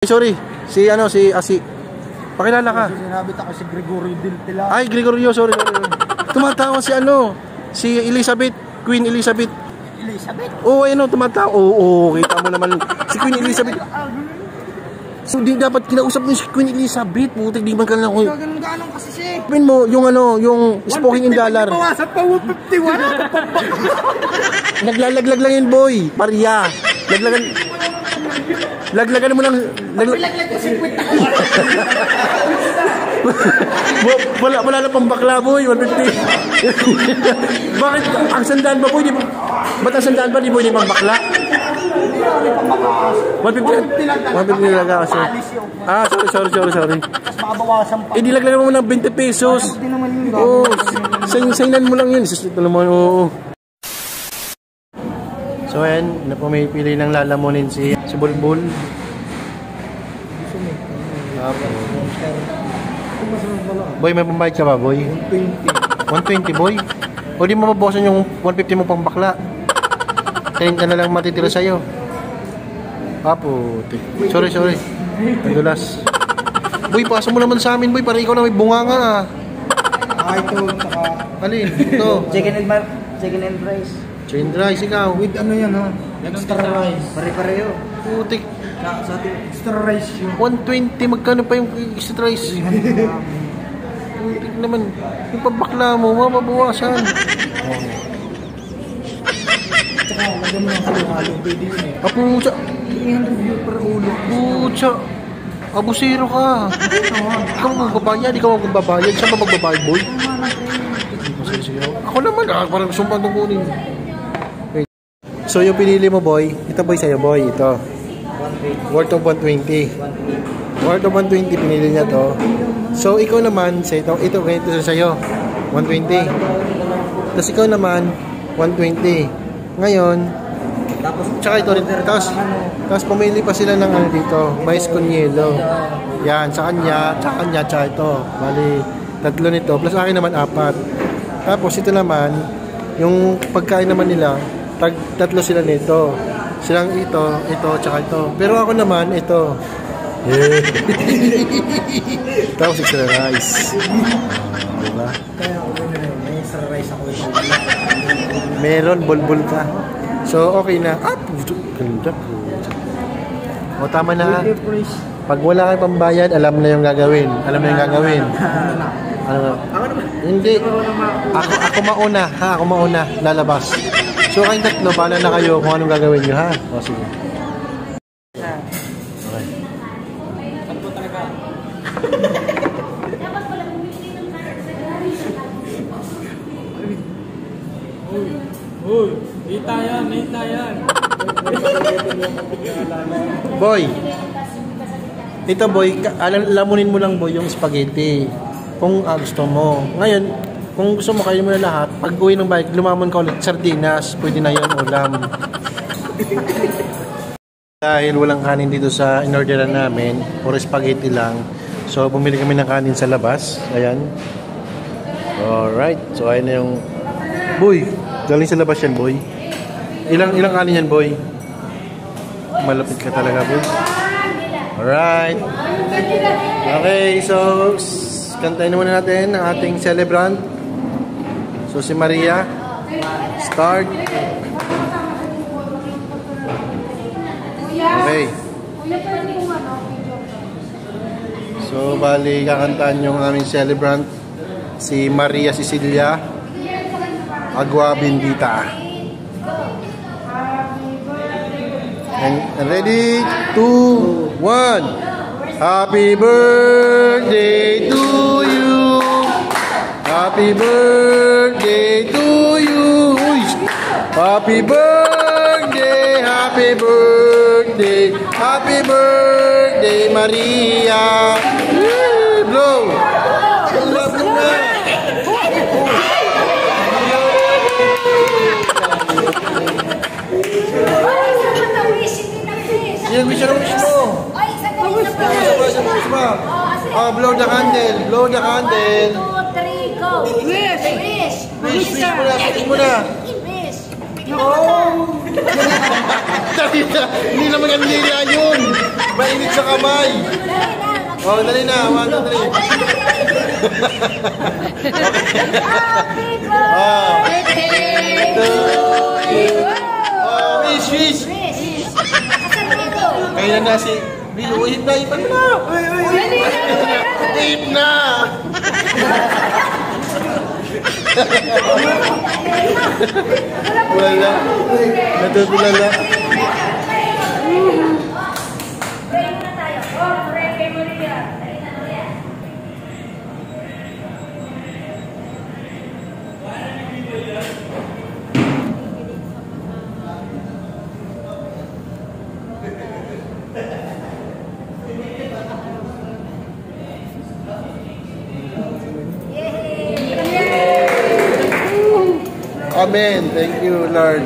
Sorry, si Asi. Pakilala ka. Sinabit ako si Gregorio Del Tila. Ay, Gregorio, sorry. Tumatawa si Elizabeth, Queen Elizabeth. Elizabeth? Oo, ayun, tumatawa. Oo, kita mo naman si Queen Elizabeth. So, di dapat kinausap mo si Queen Elizabeth. Putik, di man ka lang ako. Ganun kasi siya. Pin mo, yung spoken in dollar. Bawasan pa 151. Naglalaglag lang yun, boy. Pariya. Laglagan mo lang. Laglag ko 50. Wala na pang bakla, boy. 150. Bakit? Ang sandaan ba, boy? Ba't ang sandaan ba, di boy, di pang bakla? 150 nilaga kasi. Ah, sorry. Tapos makabawasan pa. Eh, dilaglagan mo ng 20 pesos. Hindi naman yung Oo. Saynan mo lang yun. Ito naman, oo. So, ayan. Napumipili ng lalamunin si Bulbul. Boy, may pambayad ka ba, boy? 120, boy? O di mo mabawasan yung 150 mo pang bakla? 30 na lang matitira sa'yo. Apo, sorry. Nadulas. Boy, pasa mo naman sa amin, boy. Para ikaw na may bunganga. Ito, saka... Alin? Ito. Chicken and rice. Chicken rice, ikaw. With ano yan, ha? Extra rice. Pare-pareho. Putik. Sa ating extra rice yun. 120, magkano pa yung extra rice? Putik naman. Yung pabakla mo, mababawasan. Tsaka, lagyan mo ng halo-halo. Pwede yun eh. Apucha. 300 view per ulo. Pucha. Abusero ka. Ikaw magbabayad. Saan ba magbabayad, boy? Ako naman, parang sumpa itong kunin. So, yung pinili mo, boy. Ito, boy, sa'yo, boy. Ito. Worth of 120. Worth of 120, pinili niya to. So, ikaw naman, ito ganito sa'yo. 120. Tapos, ikaw naman, 120. Ngayon, tsaka ito rin. Tapos pumili pa sila ng ano dito, mais con yelo. Yan, sa kanya, tsaka ito. Bali, 3 nito. Plus akin naman 4. Tapos ito naman, yung pagkain naman nila, 3 sila nito. Silang ito, tsaka ito. Pero ako naman, ito. Yeah. Tapos extra rice. Diba? Kaya ako may extra rice ako. Meron, bulbul ka. So, okay na. Ganda po. O, tama na. Pag wala kang pambayad, alam na yung gagawin. Ano? Hindi. Ako mauna. Ako mauna. Lalabas. So, kayong 3, bahala na kayo kung anong gagawin nyo, ha? O, sige. Okay. Ano po talaga? Uy, hita yan. Boy. Ito, boy. Lamunin mo lang, boy, yung spaghetti. Kung gusto mo. Ngayon, kung gusto mo, kayo mo na lahat. Pag uwi ng bike, lumamon ka ulit. Sardinas. Pwede na yun, ulam. Dahil walang kanin dito sa in-orderan namin, puro spaghetti lang. So, bumili kami ng kanin sa labas. Ayan. Alright. So, ayun na yung... Boy, galing sa labas yan, boy. Ilang kanin yan, boy? Malapit ka talaga, boy. Alright. Okay, so kantayin muna natin ang ating celebrant. So si Maria. Start. Okay. So bali kakantahan yung aming celebrant, si Maria Cecilia Agua Bendita. And ready, 2, 1. Happy birthday to you. Happy birthday to you. Happy birthday, happy birthday, happy birthday, Maria. Blow. Wish mo. Ay, isa pa. Blow the candle. Blow the candle. 1, 2, 3, go. Wish. Wish mo na. Wish. Dali na! Hindi naman ang lila yun! Mainit sa kamay! Oh, dali na! 1, 2, 3! Oh! Oh, wish! Kaya na si... Bill, uhip na! Ipan mo na! Uhip na! Wala. Natutulala. Amen. Thank you, Lord.